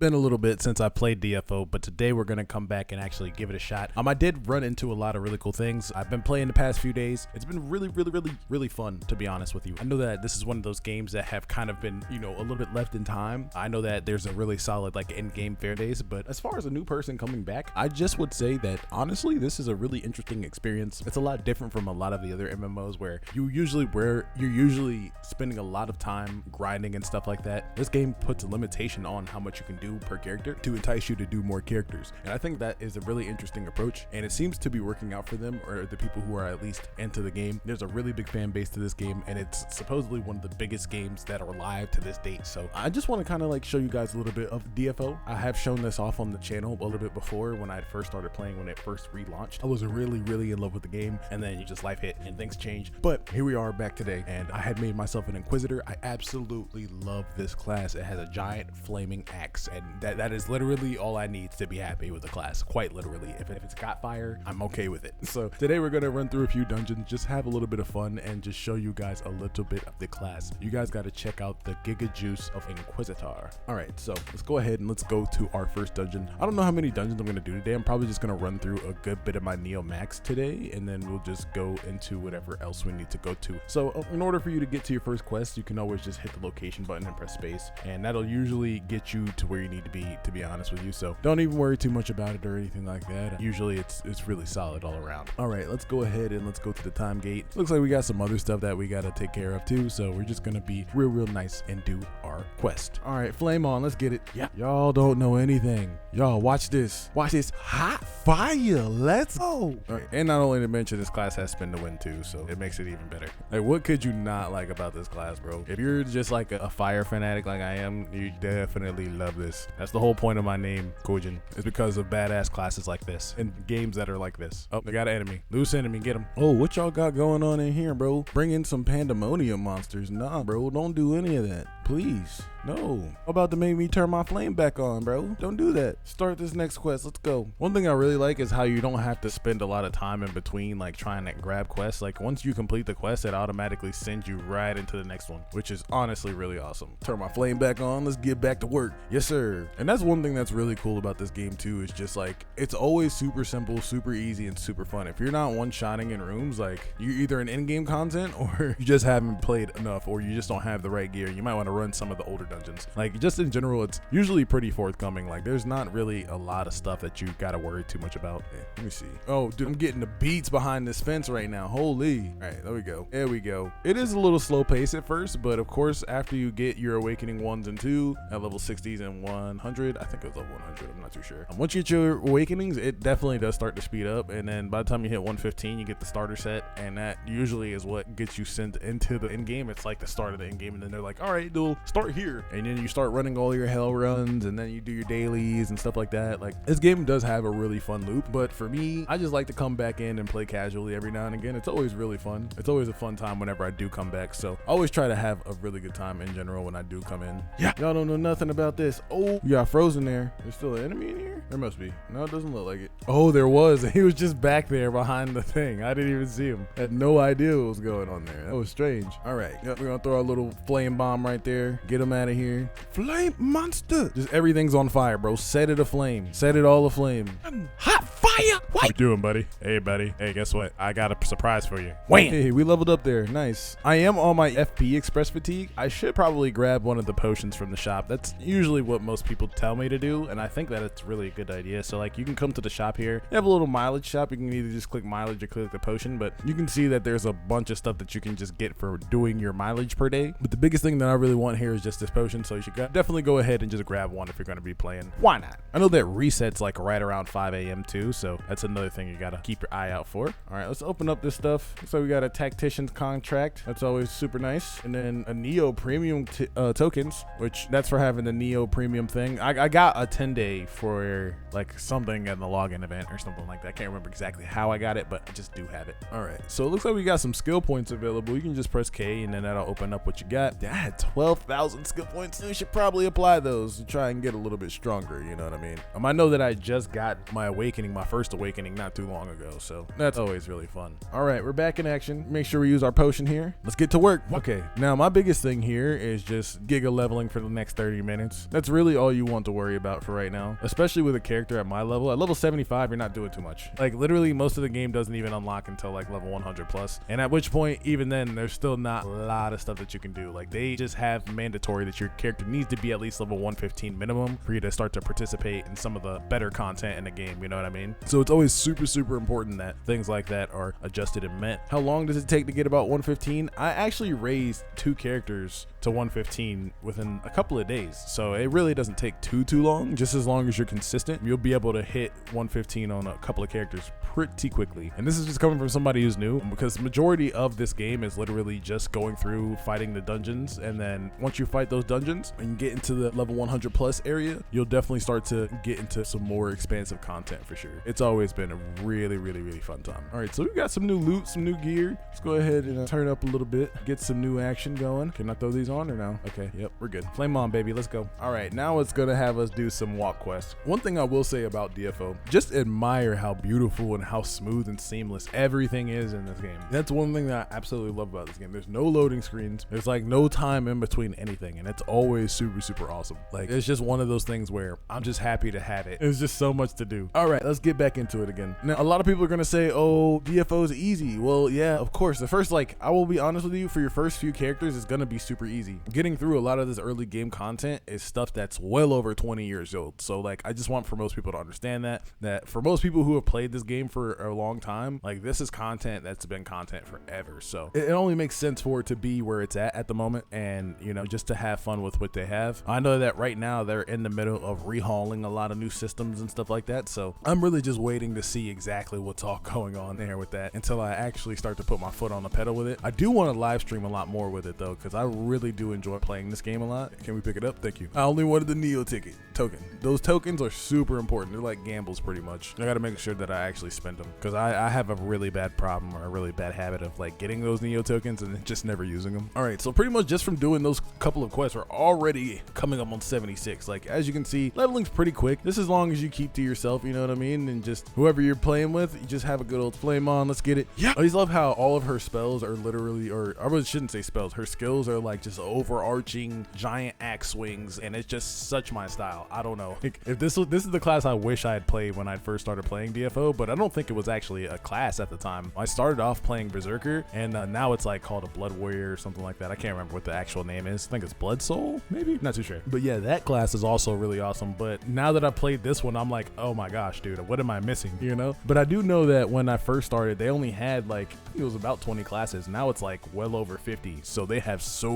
Been a little bit since I played DFO, but today we're gonna come back and actually give it a shot. I did run into a lot of really cool things. I've been playing the past few days. It's been really fun, to be honest with you. I know that this is one of those games that have kind of been, a little bit left in time. I know that there's a really solid in-game fair days, but as far as a new person coming back, I just would say that honestly, this is a really interesting experience. It's a lot different from a lot of the other MMOs where you're usually spending a lot of time grinding and stuff like that. This game puts a limitation on how much you can do per character to entice you to do more characters, and I think that is a really interesting approach, and it seems to be working out for them, or the people who are at least into the game. There's a really big fan base to this game, and it's supposedly one of the biggest games that are live to this date. So I just want to kind of show you guys a little bit of DFO. I have shown this off on the channel a little bit before when I first started playing, when it first relaunched. I was really in love with the game, and then life hit and things changed. But here we are back today, and I had made myself an Inquisitor. I absolutely love this class. It has a giant flaming axe, and that is literally all I need to be happy with the class. Quite literally. If it's got fire, I'm okay with it. So today we're gonna run through a few dungeons, just have a little bit of fun, and just show you guys a little bit of the class. You guys got to check out the Giga Juice of Inquisitor. All right, so let's go ahead and let's go to our first dungeon. I don't know how many dungeons I'm gonna do today. I'm probably just gonna run through a good bit of my Neo Max today, and then we'll just go into whatever else we need to go to. So in order for you to get to your first quest, you can always just hit the location button and press space, and that'll usually get you to where you need to be honest with you. So don't even worry too much about it or anything like that. Usually it's really solid all around. All right, let's go ahead and let's go to the time gate. Looks like we got some other stuff that we got to take care of too, so we're just gonna be real nice and do our quest. All right, flame on, let's get it. Yeah, y'all don't know anything. Y'all watch this hot fire. Let's go. All right, and not only to mention, this class has spin to win too, so it makes it even better. What could you not like about this class, bro? If you're just a fire fanatic like I am, you definitely love this. That's the whole point of my name, Kojin, is because of badass classes like this and games that are like this. Oh, they got an enemy. Loose enemy, get him. Oh, what y'all got going on in here, bro? Bring in some pandemonium monsters. Nah, bro, don't do any of that. Please. No. How about to make me turn my flame back on, bro? Don't do that. Start this next quest. Let's go. One thing I really like is how you don't have to spend a lot of time in between trying to grab quests. Once you complete the quest, it automatically sends you right into the next one, which is honestly really awesome. Turn my flame back on. Let's get back to work. Yes, sir. And that's one thing that's really cool about this game too, is just it's always super simple, super easy, and super fun. If you're not one-shotting in rooms, you're either in in-game content or you just haven't played enough, or you just don't have the right gear. You might want to run some of the older dungeons. Just in general, it's usually pretty forthcoming. There's not really a lot of stuff that you gotta worry too much about. Let me see. Oh, dude, I'm getting the beats behind this fence right now. Holy. All right, there we go. There we go. It is a little slow pace at first, but of course, after you get your awakening 1s and 2 at level 60s and 100, I think it was level 100, I'm not too sure. Once you get your awakenings, it definitely does start to speed up, and then by the time you hit 115, you get the starter set, and that usually is what gets you sent into the end game. It's the start of the end game, and then they're all right, dude, start here, and then you start running all your hell runs, and then you do your dailies and stuff like that. This game does have a really fun loop, but for me, I just like to come back in and play casually every now and again. It's always really fun. It's always a fun time whenever I do come back, so I always try to have a really good time in general when I do come in. Yeah, y'all don't know nothing about this. Oh, you got frozen there. There's still an enemy in here? There must be. No, it doesn't look like it. Oh, there was. He was just back there behind the thing. I didn't even see him. Had no idea what was going on there. That was strange. All right, yep, we're gonna throw our little flame bomb right there. Get him out of here. Flame monster. Just everything's on fire, bro. Set it aflame. Set it all aflame. Hot fire. What you doing, buddy? Hey, buddy. Hey, guess what? I got a surprise for you. Wham! Hey, we leveled up there. Nice. I am on my FP Express Fatigue. I should probably grab one of the potions from the shop. That's usually what most people tell me to do, and I think that it's really a good idea. So you can come to the shop here. You have a little mileage shop. You can either just click mileage or click the potion, but you can see that there's a bunch of stuff that you can just get for doing your mileage per day. But the biggest thing that I really want here is just this potion, so you should definitely go ahead and just grab one if you're going to be playing. Why not? I know that resets right around 5 a.m. too, so that's another thing you got to keep your eye out for. All right, let's open up this stuff. So we got a tactician's contract. That's always super nice. And then a Neo premium tokens, which that's for having the Neo premium thing. I got a 10-day for something in the login event or something like that. I can't remember exactly how I got it, but I just do have it. All right, so it looks like we got some skill points available. You can just press K and then that'll open up what you got. I had 12,000 skill points. You should probably apply those to try and get a little bit stronger, you know what I mean? I know that I just got my awakening, my first awakening not too long ago, so that's always really fun. All right, we're back in action. Make sure we use our potion here. Let's get to work. Okay, now my biggest thing here is just giga leveling for the next 30 minutes. That's really all you want to worry about for right now, especially with a character at my level. At level 75, you're not doing too much. Like literally most of the game doesn't even unlock until like level 100 plus, and at which point even then there's still not a lot of stuff that you can do. Like they just have mandatory that your character needs to be at least level 115 minimum for you to start to participate in some of the better content in the game, you know what I mean? So it's always super important that things like that are adjusted and met. How long does it take to get about 115? I actually raised 2 characters to 115 within a couple of days, so it really doesn't take too long. Just as long as you're consistent, you'll be able to hit 115 on a couple of characters pretty quickly. And this is just coming from somebody who's new, because the majority of this game is literally just going through fighting the dungeons, and then once you fight those dungeons and you get into the level 100 plus area, you'll definitely start to get into some more expansive content for sure. It's always been a really fun time. All right, so we got some new loot, some new gear. Let's go ahead and turn up a little bit, get some new action going. Can I throw these on or no? Okay, yep, we're good. Flame on, baby, let's go. All right, now it's gonna have us do some walk quests. One thing I will say about DFO, just admire how beautiful and how smooth and seamless everything is in this game. That's one thing that I absolutely love about this game. There's no loading screens. There's like no time in between anything, and it's always super awesome. Like it's just one of those things where I'm just happy to have it. There's just so much to do. All right, let's get back into it again. Now, a lot of people are gonna say, oh, DFO is easy. Well, yeah, of course. The first, like, I will be honest with you, for your first few characters, it's gonna be super easy. Getting through a lot of this early game content is stuff that's well over 20 years old. So like, I just want for most people to understand that for most people who have played this game for a long time, like this is content that's been content forever. So it only makes sense for it to be where it's at the moment, and you know, just to have fun with what they have. I know that right now they're in the middle of rehauling a lot of new systems and stuff like that, so I'm really just waiting to see exactly what's all going on there with that until I actually start to put my foot on the pedal with it. I do want to live stream a lot more with it though, because I really do enjoy playing this game a lot. Can we pick it up? Thank you. I only wanted the Neo ticket token. Those tokens are super important. They're like gambles pretty much. I got to make sure that I actually spend them, because I have a really bad problem, or a really bad habit of like getting those Neo tokens and just never using them. All right, so pretty much just from doing those couple of quests, we're already coming up on 76. Like as you can see, leveling's pretty quick. This as long as you keep to yourself, you know what I mean, and just whoever you're playing with, you just have a good old flame on. Let's get it. Yeah. I just love how all of her spells are literally, or I really shouldn't say spells, her skills are like just overarching giant axe swings, and it's just such my style. I don't know. Like, if this is the class I wish I had played when I first started playing DFO, but I don't think it was actually a class at the time. I started off playing Berserker, and now it's like called a Blood Warrior or something like that. I can't remember what the actual name is. I think it's Blood Soul, maybe? Not too sure. But yeah, that class is also really awesome. But now that I played this one, I'm like, oh my gosh, dude, what am I missing? You know? But I do know that when I first started, they only had like, I think it was about 20 classes. Now it's like well over 50. So they have so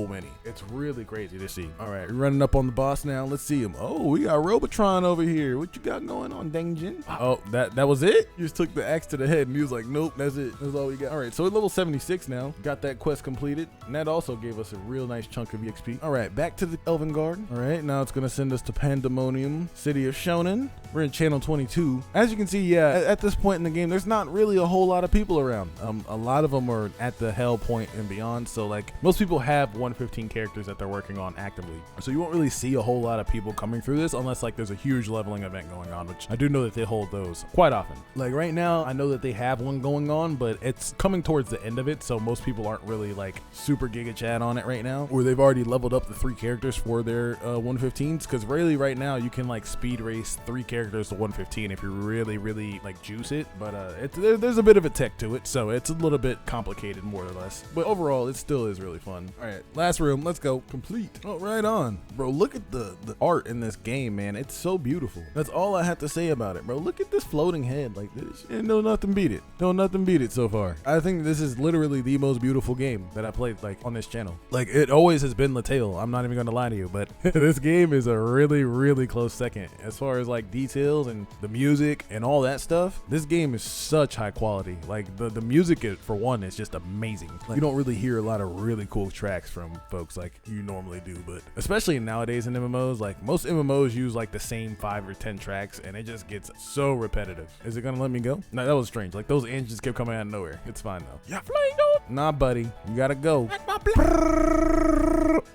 many. It's really crazy to see. All right, we're running up on the boss now. Let's see him. Oh, we got Robotron over here. What you got going on, Dungeon? Oh, that was it? You just took the axe to the head and he was like, nope, that's it. That's all we got. All right, so we're level 76 now. Got that quest completed. And that also gave us a real nice chunk of EXP. All right, back to the Elven Guard. All right, now it's gonna send us to Pandemonium, City of Shonen. We're in channel 22. As you can see, yeah, at this point in the game, there's not really a whole lot of people around. A lot of them are at the hell point and beyond. So like most people have 115 characters that they're working on actively. So you won't really see a whole lot of people coming through this unless like there's a huge leveling event going on, which I do know that they hold those quite often. Like right now, I know that they have one going on, but it's coming towards the end of it. So most people aren't really like super giga chat on it right now, or they've already leveled up the 3 characters for their 115s. Because really right now you can like speed race 3 characters to 115 if you really like juice it. But there's a bit of a tech to it, so it's a little bit complicated more or less. But overall, it still is really fun. All right, last room. Let's go. Complete. Oh, right on, bro. Look at the art in this game, man. It's so beautiful. That's all I have to say about it, bro. Look at this floating head like this. And no nothing beat it. No nothing beat it so far. I think this is literally the most beautiful game that I played like on this channel. Like it always has been Lattale. I'm not even gonna lie to you, but this game is a really close second as far as like details and the music and all that stuff. This game is such high quality. Like the music for one is just amazing. Like, you don't really hear a lot of really cool tracks from folks like you normally do, but especially nowadays in MMOs, like most MMOs use like the same 5 or 10 tracks, and it just gets so repetitive. Is it gonna let me go? No, that was strange. Like those engines kept coming out of nowhere. It's fine though. Yeah, flying on Nah, buddy, you gotta go.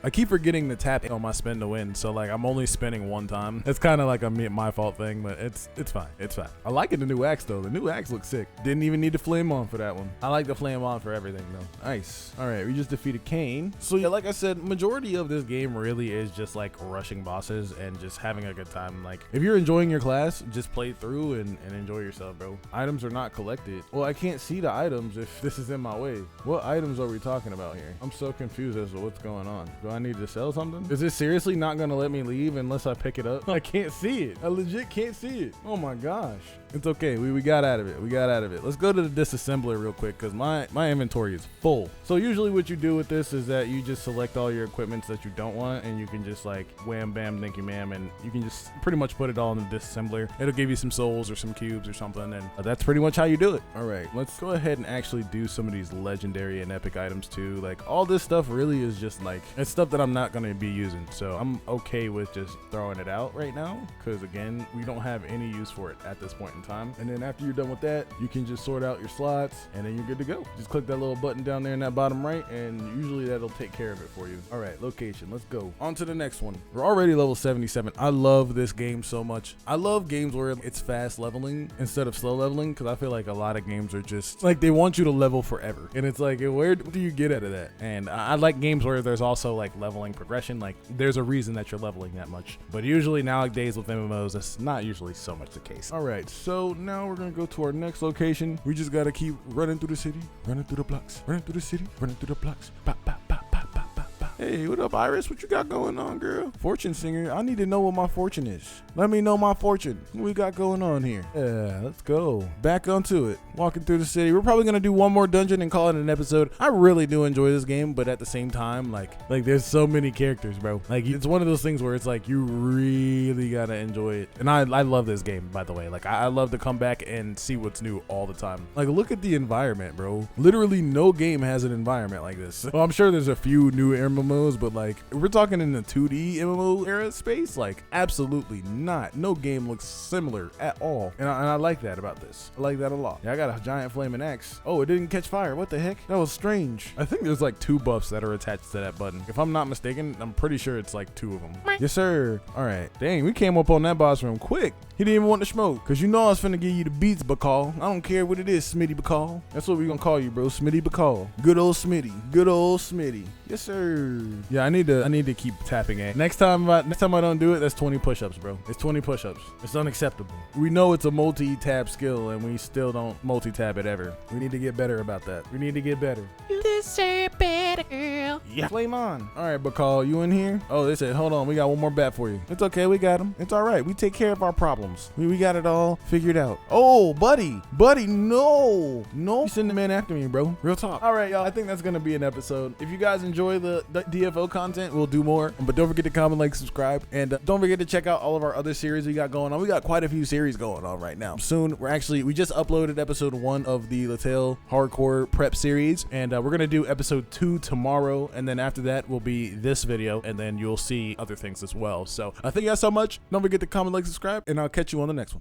I keep forgetting to tap on my spin to win, so like I'm only spinning one time. It's kind of like my fault thing, but it's fine. It's fine. I like the new axe though. The new axe looks sick. Didn't even need to flame on for that one. I like the flame on for everything though. Nice. All right, we just defeated Cain. So yeah, like I said, majority of this game really is just like rushing bosses and just having a good time. Like if you're enjoying your class, just play through and enjoy yourself, bro. Items are not collected. Well, I can't see the items if this is in my way. What items are we talking about here? I'm so confused as to what's going on. Do I need to sell something? Is it seriously not gonna let me leave unless I pick it up? I can't see it. I legit can't see it. Oh my gosh. It's okay. We got out of it. We got out of it. Let's go to the disassembler real quick because my inventory is full. So usually what you do with this is that you just select all your equipments that you don't want and you can just like wham bam thank you ma'am, and you can just pretty much put it all in the disassembler. It'll give you some souls or some cubes or something, and that's pretty much how you do it. All right, let's go ahead and actually do some of these legendary and epic items too. Like all this stuff really is just like, it's stuff that I'm not going to be using, so I'm okay with just throwing it out right now because again, we don't have any use for it at this point in time. And then after you're done with that, you can just sort out your slots and then you're good to go. Just click that little button down there in that bottom right and usually that'll take care of it for you. All right, location, let's go on to the next one. We're already level 77. I love this game so much. I love games where it's fast leveling instead of slow leveling because I feel like a lot of games are just like they want you to level forever, and it's like, where do you get out of that? And I like games where there's also like leveling progression, like there's a reason that you're leveling that much, but usually nowadays with MMOs that's not usually so much the case. All right, so now we're gonna go to our next location. We just gotta keep running through the city, running through the blocks, running through the city, running through the blocks. Bop, bop, bop, bop, bop, bop, bop. Hey, what up, Iris? What you got going on, girl? Fortune singer. I need to know what my fortune is. Let me know my fortune. What we got going on here? Yeah, let's go. Back onto it. Walking through the city. We're probably gonna do one more dungeon and call it an episode. I really do enjoy this game, but at the same time, like there's so many characters, bro. Like it's one of those things where it's like you really gotta enjoy it. And I love this game, by the way. Like I love to come back and see what's new all the time. Like look at the environment, bro. Literally no game has an environment like this. Well, I'm sure there's a few new MMOs, but like if we're talking in the 2D MMO era space, like absolutely not. No game looks similar at all. And I like that about this. I like that a lot. Yeah, I got a giant flaming axe. Oh, it didn't catch fire. What the heck? That was strange. I think there's like 2 buffs that are attached to that button. If I'm not mistaken, I'm pretty sure it's like 2 of them. Yes, sir. All right. Dang, we came up on that boss room quick. He didn't even want to smoke. Cause you know I was finna give you the beats, Bacall. I don't care what it is, Smitty Bacall. That's what we gonna call you, bro. Smitty Bacall. Good old Smitty. Good old Smitty. Yes, sir. Yeah, I need to keep tapping it. Next time I don't do it, that's 20 push-ups, bro. It's 20 push-ups. It's unacceptable. We know it's a multi-tap skill and we still don't multi-tap it ever. We need to get better about that. We need to get better. You deserve better, girl. Yeah. Flame on. All right, Bacall, you in here? Oh, they said, hold on, we got one more bat for you. It's okay, we got him. It's all right. We take care of our problems. We got it all figured out. Oh, buddy, no. You send the man after me, bro. Real talk. All right, y'all, I think that's gonna be an episode. If you guys enjoy the DFO content, we'll do more. But don't forget to comment, like, subscribe, and don't forget to check out all of our other series we got going on. We got quite a few series going on right now. Soon, we just uploaded episode 1 of the Latel Hardcore Prep series, and we're gonna do episode 2 tomorrow, and then after that will be this video, and then you'll see other things as well. So thank you guys so much. Don't forget to comment, like, subscribe, and I'll catch you on the next one.